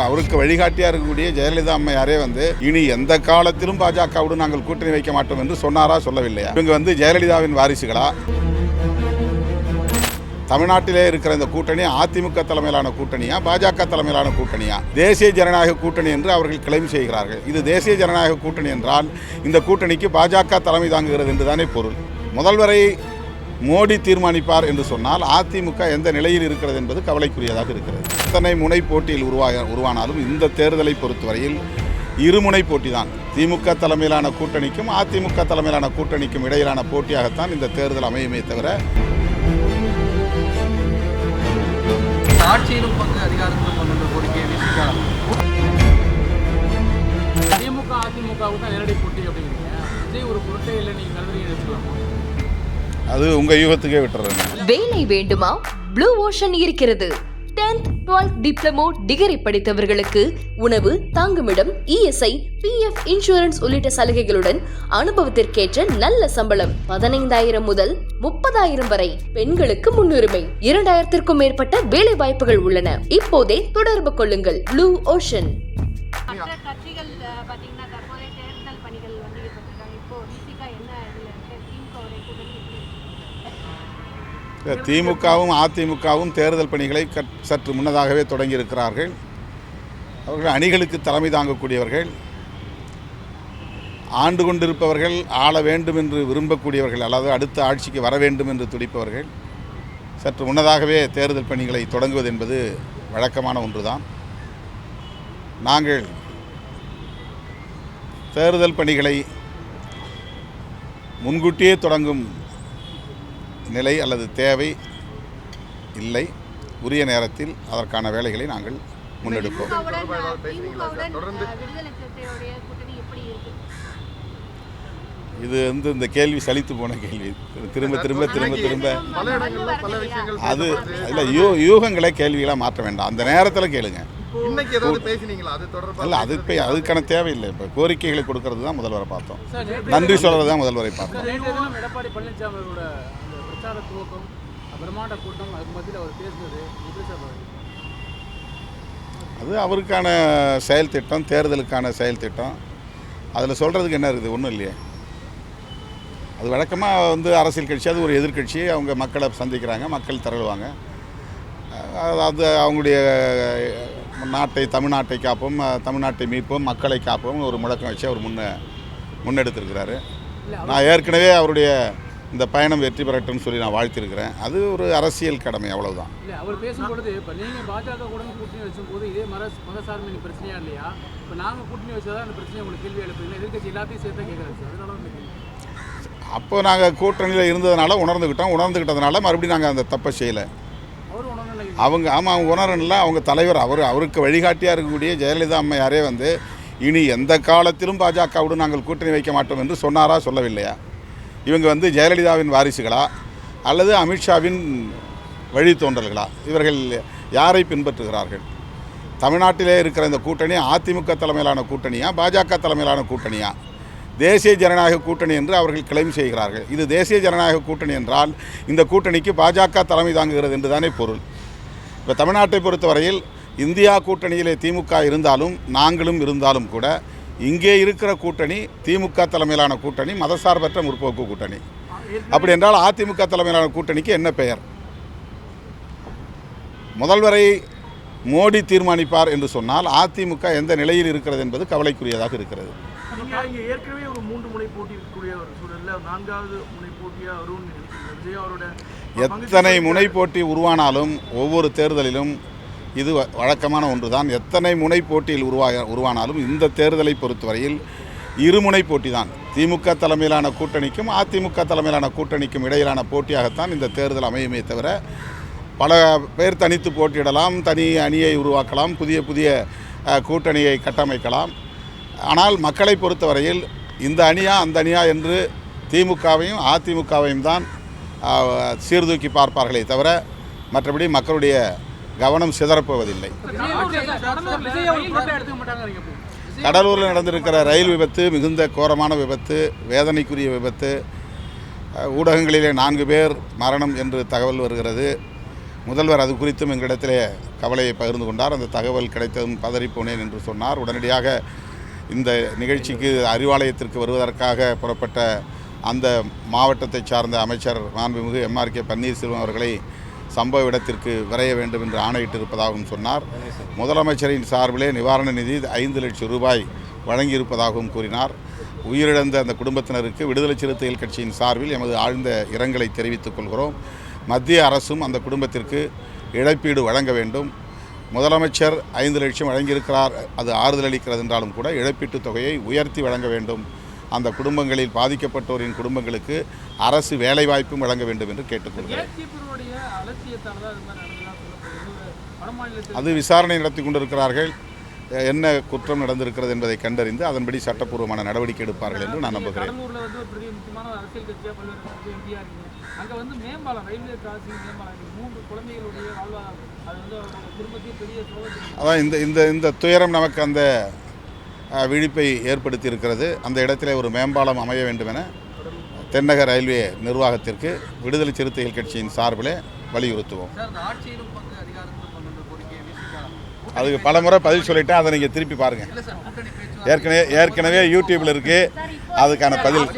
அவருக்கு வழிகாட்டியாக இருக்கக்கூடிய ஜெயலலிதா அம்மையாரே இனி எந்த காலத்திலும் பாஜகவுடன் நாங்கள் கூட்டணி வைக்க மாட்டோம் என்று சொன்னாரா சொல்லவில்லையா? இவங்க ஜெயலலிதாவின் வாரிசுகளா? தமிழ்நாட்டிலே இருக்கிற இந்த கூட்டணி அதிமுக தலைமையிலான கூட்டணியா, பாஜக தலைமையிலான கூட்டணியா? தேசிய ஜனநாயக கூட்டணி என்று அவர்கள் கிளைம் செய்கிறார்கள். இது தேசிய ஜனநாயக கூட்டணி என்றால் இந்த கூட்டணிக்கு பாஜக தலைமை தாங்குகிறது என்றுதானே பொருள். முதல்வரை மோடி தீர்மானிப்பார் என்று சொன்னால் அதிமுக எந்த நிலையில் இருக்கிறது என்பது கவலைக்குரியதாக இருக்கிறது. எத்தனை முனை போட்டியில் உருவானாலும் இந்த தேர்தலை பொறுத்தவரையில் இருமுனை போட்டி தான். திமுக தலைமையிலான கூட்டணிக்கும் அதிமுக தலைமையிலான கூட்டணிக்கும் இடையிலான போட்டியாகத்தான் இந்த தேர்தல் அமையுமே தவிர ஆட்சியிலும் பங்கு அதிகாரத்திலும் பங்கு கோரிக்கையை திமுக அதிமுகவுக்கு தான் நேரடி போட்டி அப்படிங்கிறீங்க. விஜய் ஒரு பொருட்டே இல்லை, நீங்கள் கருதுறீங்க எடுத்துக்கலாமா? அது உங்க யூகத்துக்கே விட்டுறேன். வேலை வேண்டுமா? ப்ளூ ஓஷன் இருக்கிறது. 10th 12th டிப்ளமோ டிகிரி படித்தவர்களுக்கு உணவு, தங்குமிடம், இஎஸ்ஐ, பிஎஃப் இன்சூரன்ஸ் உள்ளிட்ட சலுகைகளுடன் அனுபவத்திற்கேற்ற நல்ல சம்பளம் 15,000 முதல் 30,000 வரை. பெண்களுக்கு முன்னுரிமை. 2,000க்கும் மேற்பட்ட வேலை வாய்ப்புகள் உள்ளன. இப்போதே தொடர்பு கொள்ளுங்கள். Blue ocean. திமுகவும் அதிமுகவும் தேர்தல் பணிகளை சற்று முன்னதாகவே தொடங்கியிருக்கிறார்கள். அவர்கள் அணிகளுக்கு தலைமை தாங்கக்கூடியவர்கள், ஆண்டு கொண்டிருப்பவர்கள், ஆள வேண்டும் என்று விரும்பக்கூடியவர்கள், அல்லது அடுத்த ஆட்சிக்கு வர வேண்டும் என்று துடிப்பவர்கள் சற்று முன்னதாகவே தேர்தல் பணிகளை தொடங்குவது என்பது வழக்கமான ஒன்றுதான். நாங்கள் தேர்தல் பணிகளை முன்கூட்டியே தொடங்கும் நிலை அல்லது தேவை இல்லை. உரிய நேரத்தில் அதற்கான வேலைகளை நாங்கள் முன்னெடுப்போம். இது இந்த கேள்வி சலித்து போன கேள்வி. திரும்ப திரும்ப திரும்ப திரும்ப அது இல்லை, யூகங்களை கேள்விகளாக மாற்ற வேண்டாம். அந்த நேரத்தில் கேளுங்க. இல்லை, அது இப்போ அதுக்கான தேவையில்லை. இப்போ கோரிக்கைகளை கொடுக்கறது தான் முதல்வரை பார்த்தோம், நன்றி சொல்கிறது தான் முதல்வரை பார்த்தோம். எடப்பாடி பழனிசாமி பிரச்சார துவக்கம், பிரம்மாண்ட கூட்டம், அதுக்கு மத்தியில் அவர் பேசுனது அது அவருக்கான செயல் திட்டம், தேர்தலுக்கான செயல் திட்டம். அதில் சொல்கிறதுக்கு என்ன இருக்குது? ஒன்றும் இல்லையே. அது வழக்கமாக அரசியல் கட்சி, அது ஒரு எதிர்கட்சி, அவங்க மக்களை சந்திக்கிறாங்க, மக்கள் திரளுவாங்க. அது அவங்களுடைய நாட்டை, தமிழ்நாட்டை காப்போம், தமிழ்நாட்டை மீட்போம், மக்களை காப்போம் ஒரு முழக்கம் வச்சு அவர் முன்னெடுத்திருக்கிறாரு. நான் ஏற்கனவே அவருடைய இந்த பயணம் வெற்றி பெறட்டும்னு சொல்லி நான் வாழ்த்திருக்கிறேன். அது ஒரு அரசியல் கடமை, அவ்வளவுதான். இல்லை, அவர் பேசும்பொழுது இப்போ நீங்கள் பாஜக கூட கூட்டணி வச்சும்போது இதே மதசார்பின் பிரச்சனையா இல்லையா? இப்போ நாங்கள் கூட்டணி வச்சதான் அந்த பிரச்சனை உங்களுக்கு கேள்வி எழுப்புறீங்க. எதிர்கட்சி எல்லாத்தையும் சேர்த்து கேட்குறாங்க சார். அதனால அப்போ நாங்கள் கூட்டணியில் இருந்ததுனால உணர்ந்துக்கிட்டதுனால மறுபடியும் நாங்கள் அந்த தப்பை செய்யலை. அவங்க உணரல. அவங்க தலைவர் அவருக்கு வழிகாட்டியாக இருக்கக்கூடிய ஜெயலலிதா அம்மையாரே இனி எந்த காலத்திலும் பாஜகவுடன் நாங்கள் கூட்டணி வைக்க மாட்டோம் என்று சொன்னாரா சொல்லவில்லையா? இவங்க ஜெயலலிதாவின் வாரிசுகளா அல்லது அமித்ஷாவின் வழித்தோன்றல்களா? இவர்கள் யாரை பின்பற்றுகிறார்கள்? தமிழ்நாட்டிலே இருக்கிற இந்த கூட்டணி அதிமுக தலைமையிலான கூட்டணியா, பாஜக தலைமையிலான கூட்டணியா? தேசிய ஜனநாயக கூட்டணி என்று அவர்கள் கிளைம் செய்கிறார்கள். இது தேசிய ஜனநாயக கூட்டணி என்றால் இந்த கூட்டணிக்கு பாஜக தலைமை தாங்குகிறது என்றுதானே பொருள். இப்போ தமிழ்நாட்டை பொறுத்தவரையில் இந்தியா கூட்டணியிலே திமுக இருந்தாலும் நாங்களும் இருந்தாலும் கூட இங்கே இருக்கிற கூட்டணி திமுக தலைமையிலான கூட்டணி, மதசார்பற்ற முற்போக்கு கூட்டணி. அப்படி என்றால் அதிமுக தலைமையிலான கூட்டணிக்கு என்ன பெயர்? முதல்வரை மோடி தீர்மானிப்பார் என்று சொன்னால் அதிமுக எந்த நிலையில் இருக்கிறது என்பது கவலைக்குரியதாக இருக்கிறது. ஏற்கனவே ஒரு 3 முனை போட்டி இருக்கக்கூடிய ஒரு சூழல்ல 4வது முனை போட்டியாக வரும். எத்தனை முனை போட்டி உருவானாலும் ஒவ்வொரு தேர்தலிலும் இது வழக்கமான ஒன்று தான். எத்தனை முனை போட்டியில் உருவானாலும் இந்த தேர்தலை பொறுத்தவரையில் இருமுனை போட்டி தான். திமுக தலைமையிலான கூட்டணிக்கும் அதிமுக தலைமையிலான கூட்டணிக்கும் இடையிலான போட்டியாகத்தான் இந்த தேர்தல் அமையுமே தவிர பல பேர் தனித்து போட்டியிடலாம், தனி அணியை உருவாக்கலாம், புதிய கூட்டணியை கட்டமைக்கலாம். ஆனால் மக்களை பொறுத்தவரையில் இந்த அணியா அந்த அணியா என்று திமுகவையும் அதிமுகவையும் தான் சீர்தூக்கி பார்ப்பார்களே தவிர மற்றபடி மக்களுடைய கவனம் சிதறப்போவதில்லை. கடலூரில் நடந்திருக்கிற ரயில் விபத்து மிகுந்த கோரமான விபத்து, வேதனைக்குரிய விபத்து. ஊடகங்களிலே 4 பேர் மரணம் என்று தகவல் வருகிறது. முதல்வர் அது குறித்தும் எங்களிடத்திலே கவலையை பகிர்ந்து கொண்டார். அந்த தகவல் கிடைத்ததும் பதறிப்போனேன் என்று சொன்னார். உடனடியாக இந்த நிகழ்ச்சிக்கு அறிவாலயத்திற்கு வருவதற்காக புறப்பட்ட அந்த மாவட்டத்தை சார்ந்த அமைச்சர் மாண்புமிகு MRK பன்னீர்செல்வம் அவர்களை சம்பவ இடத்திற்கு விரைய வேண்டும் என்று ஆணையிட்டிருப்பதாகவும் சொன்னார். முதலமைச்சரின் சார்பிலே நிவாரண நிதி 5 லட்சம் ரூபாய் வழங்கியிருப்பதாகவும் கூறினார். உயிரிழந்த அந்த குடும்பத்தினருக்கு விடுதலை சிறுத்தைகள் கட்சியின் சார்பில் எமது ஆழ்ந்த இரங்கலை தெரிவித்துக் கொள்கிறோம். மத்திய அரசும் அந்த குடும்பத்திற்கு இழப்பீடு வழங்க வேண்டும். முதலமைச்சர் 5 லட்சம் வழங்கியிருக்கிறார், அது ஆறுதல் அளிக்கிறது என்றாலும் கூட இழப்பீட்டுத் தொகையை உயர்த்தி வழங்க வேண்டும். அந்த குடும்பங்களில் பாதிக்கப்பட்டோரின் குடும்பங்களுக்கு அரசு வேலைவாய்ப்பும் வழங்க வேண்டும் என்று கேட்டுக்கொள்கிறேன். அது விசாரணை நடத்தி கொண்டிருக்கிறார்கள். என்ன குற்றம் நடந்திருக்கிறது என்பதை கண்டறிந்து அதன்படி சட்டப்பூர்வமான நடவடிக்கை எடுப்பார்கள் என்று நான் நம்புகிறேன். அதான் இந்த துயரம் நமக்கு அந்த விழிப்பை ஏற்படுத்தி இருக்கிறது. அந்த இடத்திலே ஒரு மேம்பாலம் அமைய வேண்டும் என தென்னக ரயில்வே நிர்வாகத்திற்கு விடுதலை சிறுத்தைகள் கட்சியின் சார்பிலே வலியுறுத்துவோம். அதுக்கு பல முறை பதில் சொல்லிட்டேன், அதை நீங்கள் திருப்பி பாருங்கள். ஏற்கனவே யூடியூப்பில் இருக்குது அதுக்கான பதில்.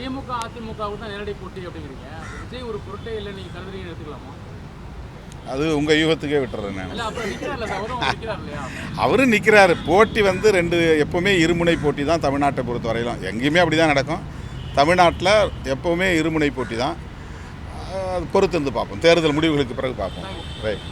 திமுக அதிமுக நேரடி போட்டி அப்படிங்கிறீங்க. விஜய் ஒரு பொருட்டே இல்லை நீங்கள் கருதுறீங்க எடுத்துக்கலாமா? அது உங்கள் யூகத்துக்கே விட்டுறேன் நான். அவரும் நிற்கிறாரு. போட்டி வந்து எப்போவுமே இருமுனை போட்டி தான் தமிழ்நாட்டை பொறுத்த வரையிலும். எங்கேயுமே அப்படி தான் நடக்கும். தமிழ்நாட்டில் எப்போவுமே இருமுனை போட்டி தான். பொறுத்து இருந்து பார்ப்போம். தேர்தல் முடிவுகளுக்கு பிறகு பார்ப்போம். ரைட்.